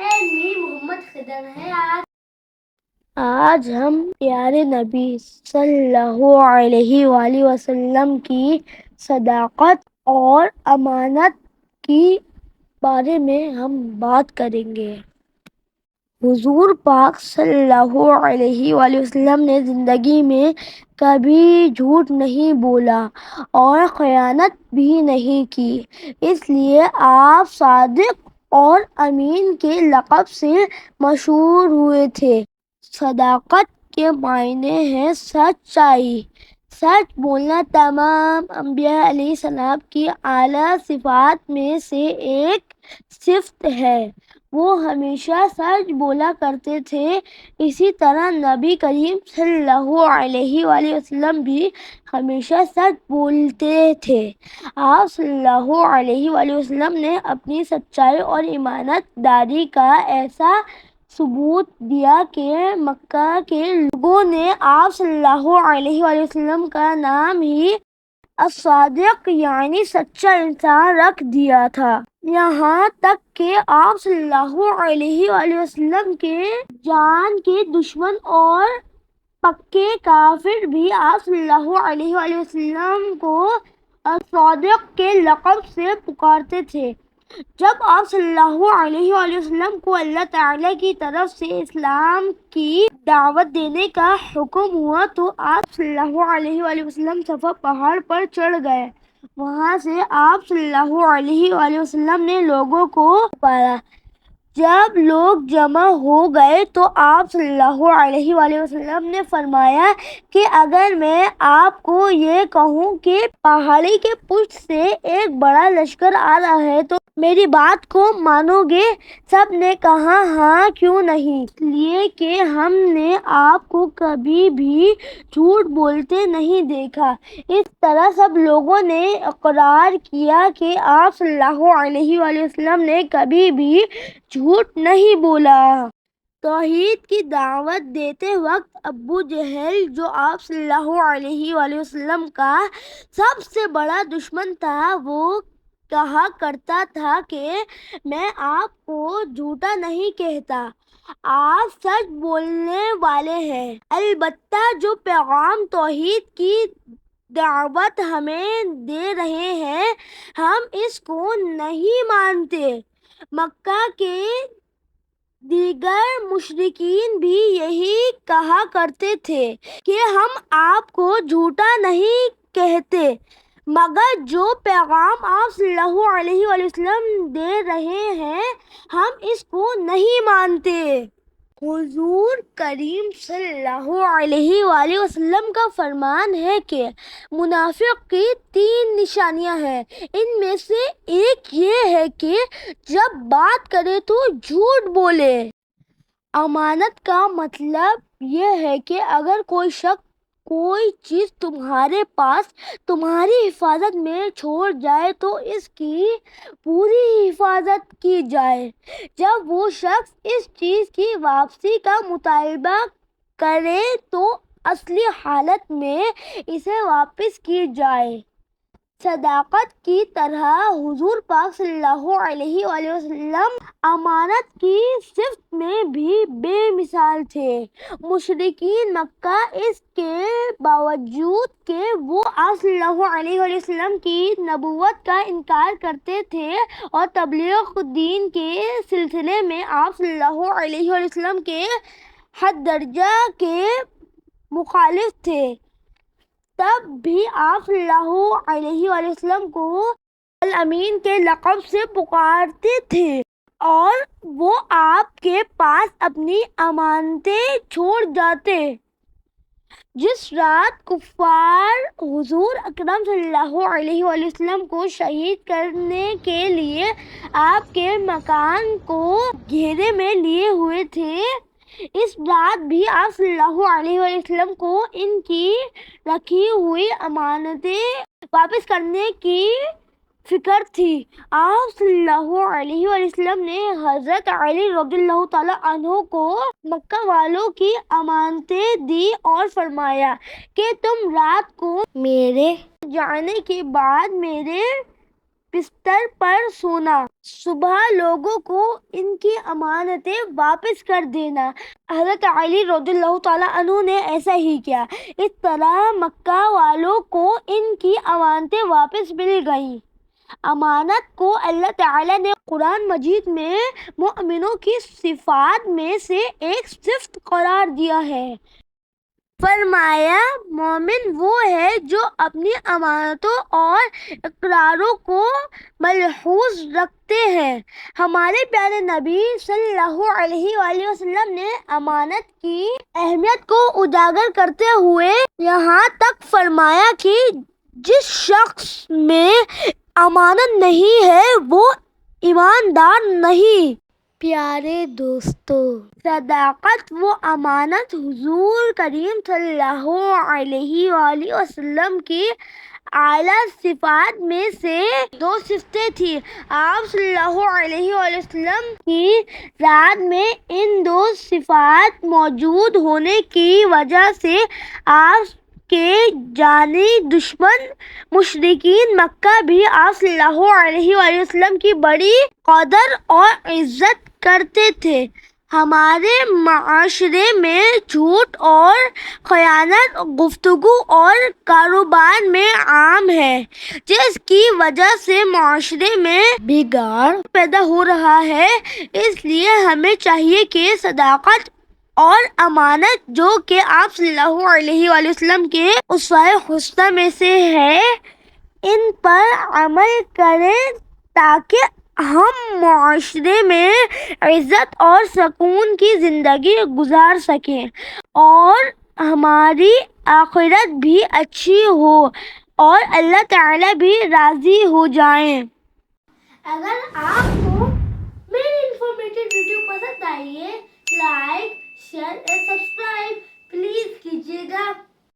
علمی محمد خضر ہے۔ آج ہم پیارے نبی صلی اللہ علیہ وآلہ وسلم کی صداقت اور امانت کی بارے میں ہم بات کریں گے۔ حضور پاک صلی اللہ علیہ وآلہ وسلم نے زندگی میں کبھی جھوٹ نہیں بولا اور خیانت بھی نہیں کی، اس لیے آپ صادق اور امین کے لقب سے مشہور ہوئے تھے۔ صداقت کے معنی ہے سچائی۔ سچ بولنا تمام انبیاء علیہ السلام کی اعلیٰ صفات میں سے ایک صفت ہے۔ وہ ہمیشہ سچ بولا کرتے تھے۔ اسی طرح نبی کریم صلی اللہ علیہ وآلہ وسلم بھی ہمیشہ سچ بولتے تھے۔ آپ صلی اللہ علیہ وآلہ وسلم نے اپنی سچائی اور ایمانت داری کا ایسا ثبوت دیا کہ مکہ کے لوگوں نے آپ صلی اللہ علیہ وآلہ وسلم کا نام ہی الصادق یعنی سچا انسان رکھ دیا تھا۔ یہاں تک کہ آپ صلی اللہ علیہ وآلہ وسلم کے جان کے دشمن اور پکے کافر بھی آپ صلی اللہ علیہ وآلہ وسلم کو الصادق کے لقب سے پکارتے تھے۔ جب آپ صلی اللہ علیہ وآلہ وسلم کو اللہ تعالیٰ کی طرف سے اسلام کی دعوت دینے کا حکم ہوا تو آپ صلی اللہ علیہ وآلہ وسلم صفا پہاڑ پر چڑھ گئے۔ وہاں سے آپ صلی اللہ علیہ وآلہ وسلم نے لوگوں کو پکارا۔ جب لوگ جمع ہو گئے تو آپ صلی اللہ علیہ وآلہ وسلم نے فرمایا کہ اگر میں آپ کو یہ کہوں کہ پہاڑی کے پشت سے ایک بڑا لشکر آ رہا ہے تو میری بات کو مانو گے؟ سب نے کہا ہاں کیوں نہیں، اس لیے کہ ہم نے آپ کو کبھی بھی جھوٹ بولتے نہیں دیکھا۔ اس طرح سب لوگوں نے اقرار کیا کہ آپ صلی اللہ علیہ وآلہ وسلم نے کبھی بھی جھوٹ نہیں بولا۔ توحید کی دعوت دیتے وقت ابو جہل جو آپ صلی اللہ علیہ وآلہ وسلم کا سب سے بڑا دشمن تھا، وہ کہا کرتا تھا کہ میں آپ کو جھوٹا نہیں کہتا، آپ سچ بولنے والے ہیں۔ البتہ جو پیغام توحید کی دعوت ہمیں دے رہے ہیں ہم اس کو نہیں مانتے۔ مکہ کے دیگر مشرکین بھی یہی کہا کرتے تھے کہ ہم آپ کو جھوٹا نہیں کہتے، مگر جو پیغام آپ صلی اللہ علیہ وآلہ وسلم دے رہے ہیں ہم اس کو نہیں مانتے۔ حضور کریم صلی اللہ علیہ وآلہ وسلم کا فرمان ہے کہ منافق کی 3 نشانیاں ہیں۔ ان میں سے ایک یہ ہے کہ جب بات کرے تو جھوٹ بولے۔ امانت کا مطلب یہ ہے کہ اگر کوئی شخص کوئی چیز تمہارے پاس تمہاری حفاظت میں چھوڑ جائے تو اس کی پوری حفاظت کی جائے۔ جب وہ شخص اس چیز کی واپسی کا مطالبہ کرے تو اصلی حالت میں اسے واپس کی جائے۔ صداقت کی طرح حضور پاک صلی اللہ علیہ وآلہ وسلم امانت کی صفت میں بھی بے مثال تھے۔ مشرکین مکہ اس کے باوجود کہ وہ آپ صلی اللہ علیہ وآلہ وسلم کی نبوت کا انکار کرتے تھے اور تبلیغ دین کے سلسلے میں آپ صلی اللہ علیہ وآلہ وسلم کے حد درجہ کے مخالف تھے، تب بھی آپ صلی اللہ علیہ وآلہ وسلم کو الامین کے لقب سے پکارتے تھے اور وہ آپ کے پاس اپنی امانتیں چھوڑ جاتے۔ جس رات کفار حضور اکرم صلی اللہ علیہ وآلہ وسلم کو شہید کرنے کے لیے آپ کے مکان کو گھیرے میں لیے ہوئے تھے، اس رات بھی آپ صلی اللہ علیہ وآلہ وسلم کو ان کی رکھی ہوئی امانتیں واپس کرنے کی فکر تھی۔ آپ صلی اللہ علیہ وآلہ وسلم نے حضرت علی رضی اللہ تعالیٰ عنہ کو مکہ والوں کی امانتیں دی اور فرمایا کہ تم رات کو میرے جانے کے بعد میرے بستر پر سونا، صبح لوگوں کو ان کی امانتیں واپس کر دینا۔ حضرت علی رضی اللہ تعالیٰ عنہ نے ایسا ہی کیا۔ اس طرح مکہ والوں کو ان کی امانتیں واپس مل گئیں۔ امانت کو اللہ تعالیٰ نے قرآن مجید میں مومنوں کی صفات میں سے ایک صفت قرار دیا ہے۔ فرمایا مومن وہ ہے جو اپنی امانتوں اور اقراروں کو ملحوظ رکھتے ہیں۔ ہمارے پیارے نبی صلی اللہ علیہ وآلہ وسلم نے امانت کی اہمیت کو اجاگر کرتے ہوئے یہاں تک فرمایا کہ جس شخص میں امانت نہیں ہے وہ ایماندار نہیں۔ پیارے دوستو، صداقت و امانت حضور کریم صلی اللہ علیہ وآلہ وسلم کی اعلیٰ صفات میں سے دو صفتیں تھیں۔ آپ صلی اللہ علیہ وآلہ وسلم کی ذات میں ان دو صفات موجود ہونے کی وجہ سے آپ کے جانی دشمن مشرکین مکہ بھی آپ صلی اللہ علیہ وآلہ وسلم کی بڑی قدر اور عزت کرتے تھے۔ ہمارے معاشرے میں جھوٹ اور خیانت گفتگو اور کاروبار میں عام ہے، جس کی وجہ سے معاشرے میں بگاڑ پیدا ہو رہا ہے۔ اس لیے ہمیں چاہیے کہ صداقت اور امانت جو کہ آپ صلی اللہ علیہ وآلہ وسلم کے اسوہ حسنہ میں سے ہے، ان پر عمل کریں تاکہ ہم معاشرے میں عزت اور سکون کی زندگی گزار سکیں اور ہماری آخرت بھی اچھی ہو اور اللہ تعالیٰ بھی راضی ہو جائیں۔ اگر آپ کو میری انفارمیٹیو ویڈیو پسند آئی ہے، لائک، شیئر اور سبسکرائب پلیز کیجیے گا۔